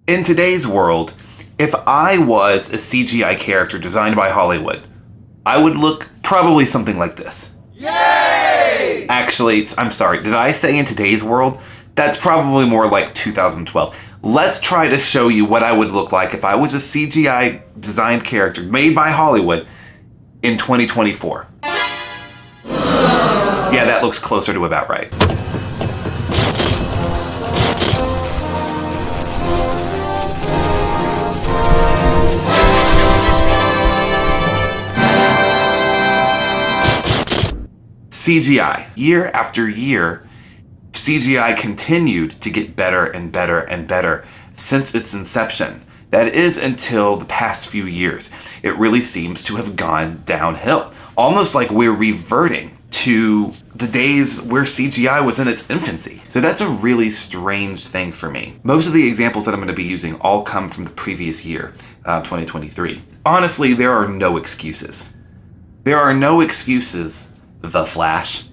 In today's world, if I was a CGI character designed by Hollywood, I would look probably something like this. Yay! Actually, I'm sorry, did I say in today's world? That's probably more like 2012. Let's try to show you what I would look like if I was a CGI designed character made by Hollywood in 2024. Yeah, that looks closer to about right. CGI. Year after year, CGI continued to get better and better and better since its inception. That is until the past few years. It really seems to have gone downhill. Almost like we're reverting to the days where CGI was in its infancy. So that's a really strange thing for me. Most of the examples that I'm going to be using all come from the previous year, 2023. Honestly, there are no excuses. There are no excuses, The Flash,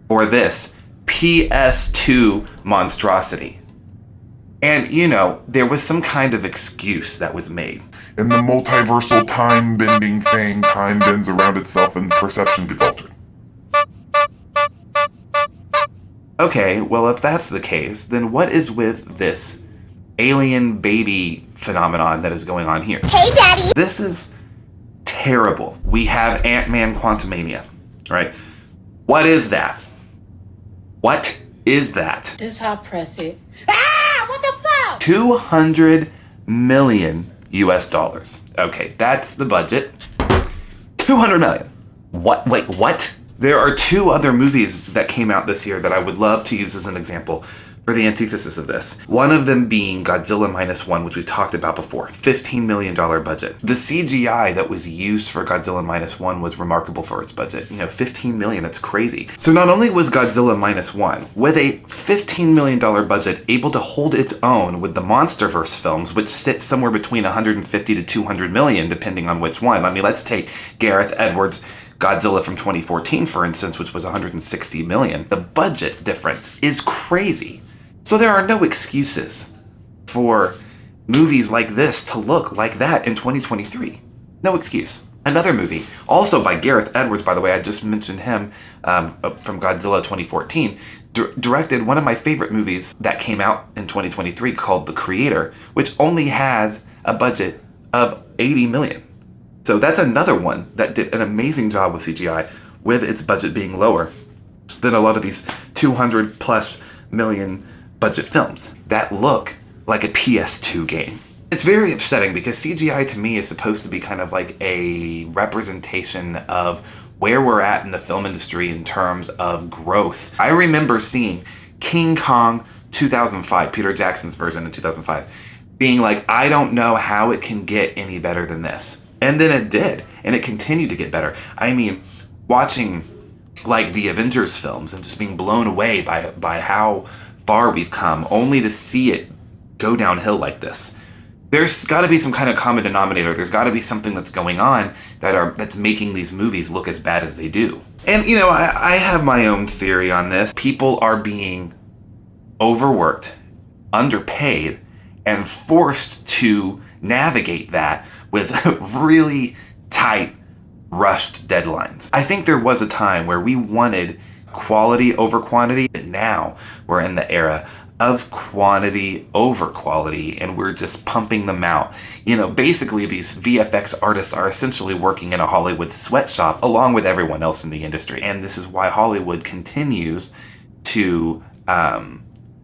for this PS2 monstrosity. And, you know, there was some kind of excuse that was made. In the multiversal time-bending thing, time bends around itself and perception gets altered. Okay, well, if that's the case, then what is with this alien baby phenomenon that is going on here? Hey, Daddy! This is terrible. We have AntMan Quantumania, right? What is that? What is that? This how I press it. Ah! What the fuck? 200 million US dollars. Okay, that's the budget. 200 million. What? Wait, what? There are two other movies that came out this year that I would love to use as an example for the antithesis of this. One of them being Godzilla Minus One, which we talked about before. $15 million budget. The CGI that was used for Godzilla Minus One was remarkable for its budget. You know, $15 million, that's crazy. So not only was Godzilla Minus One, with a $15 million budget, able to hold its own with the MonsterVerse films, which sit somewhere between 150 to 200 million, depending on which one. I mean, let's take Gareth Edwards' Godzilla from 2014, for instance, which was 160 million. The budget difference is crazy. So there are no excuses for movies like this to look like that in 2023. No excuse. Another movie, also by Gareth Edwards, by the way, I just mentioned him from Godzilla 2014, directed one of my favorite movies that came out in 2023 called The Creator, which only has a budget of 80 million. So that's another one that did an amazing job with CGI, with its budget being lower than a lot of these 200 plus million budget films that look like a PS2 game. It's very upsetting because CGI to me is supposed to be kind of like a representation of where we're at in the film industry in terms of growth. I remember seeing King Kong 2005, Peter Jackson's version in 2005, being like, I don't know how it can get any better than this. And then it did, and it continued to get better. I mean, watching like the Avengers films and just being blown away by how far we've come, only to see it go downhill like this. There's got to be some kind of common denominator. There's got to be something that's going on that's making these movies look as bad as they do. And, you know, I have my own theory on this. People are being overworked, underpaid, and forced to navigate that with really tight, rushed deadlines. I think there was a time where we wanted quality over quantity, but now we're in the era of quantity over quality, and we're just pumping them out. You know, basically these VFX artists are essentially working in a Hollywood sweatshop along with everyone else in the industry. And this is why Hollywood continues to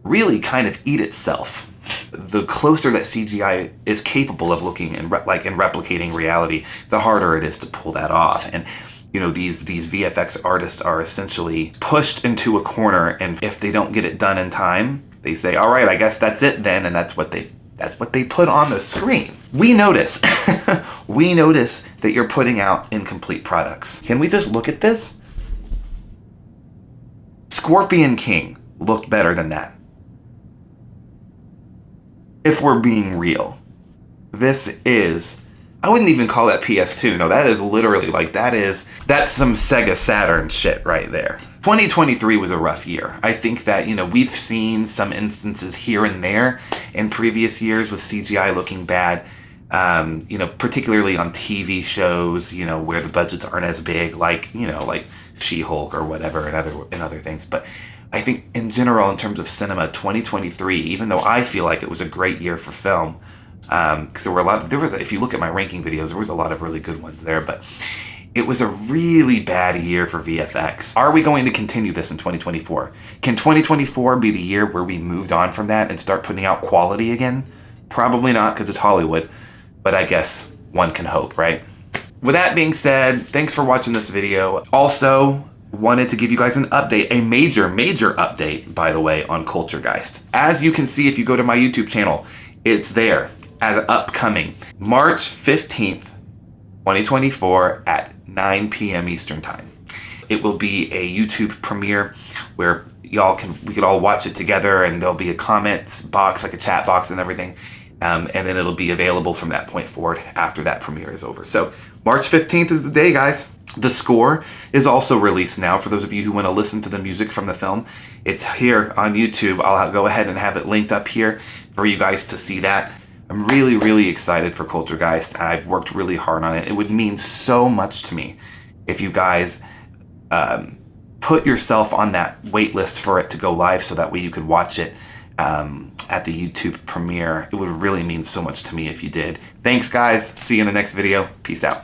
really kind of eat itself. The closer that CGI is capable of looking and replicating reality, the harder it is to pull that off. And you know, these VFX artists are essentially pushed into a corner, and if they don't get it done in time, they say, all right, I guess that's it then, and that's what they put on the screen. We notice. We notice that you're putting out incomplete products. Can we just look at this? Scorpion King looked better than that. If we're being real, this is I wouldn't even call that PS2. No, that is literally like, that's some Sega Saturn shit right there. 2023 was a rough year. I think that, you know, we've seen some instances here and there in previous years with CGI looking bad. You know, particularly on TV shows, you know, where the budgets aren't as big, like, you know, like She-Hulk or whatever and other things. But I think in general, in terms of cinema, 2023, even though I feel like it was a great year for film, because if you look at my ranking videos, there was a lot of really good ones there, but it was a really bad year for VFX. Are we going to continue this in 2024? Can 2024 be the year where we moved on from that and start putting out quality again? Probably not, because it's Hollywood, but I guess one can hope, right? With that being said, thanks for watching this video. Also, wanted to give you guys an update, a major update, by the way, on Culturegeist. As you can see, if you go to my YouTube channel, it's there as upcoming March 15th, 2024 at 9 p.m. Eastern Time. It will be a YouTube premiere where we could all watch it together, and there'll be a comments box, like a chat box and everything. And then it'll be available from that point forward after that premiere is over. So March 15th is the day, guys. The score is also released now for those of you who want to listen to the music from the film. It's here on YouTube. I'll go ahead and have it linked up here for you guys to see that. I'm really excited for Culturegeist, and I've worked really hard on it. It would mean so much to me if you guys put yourself on that wait list for it to go live, so that way you could watch it at the YouTube premiere. It would really mean so much to me if you did. Thanks, guys. See you in the next video. Peace out.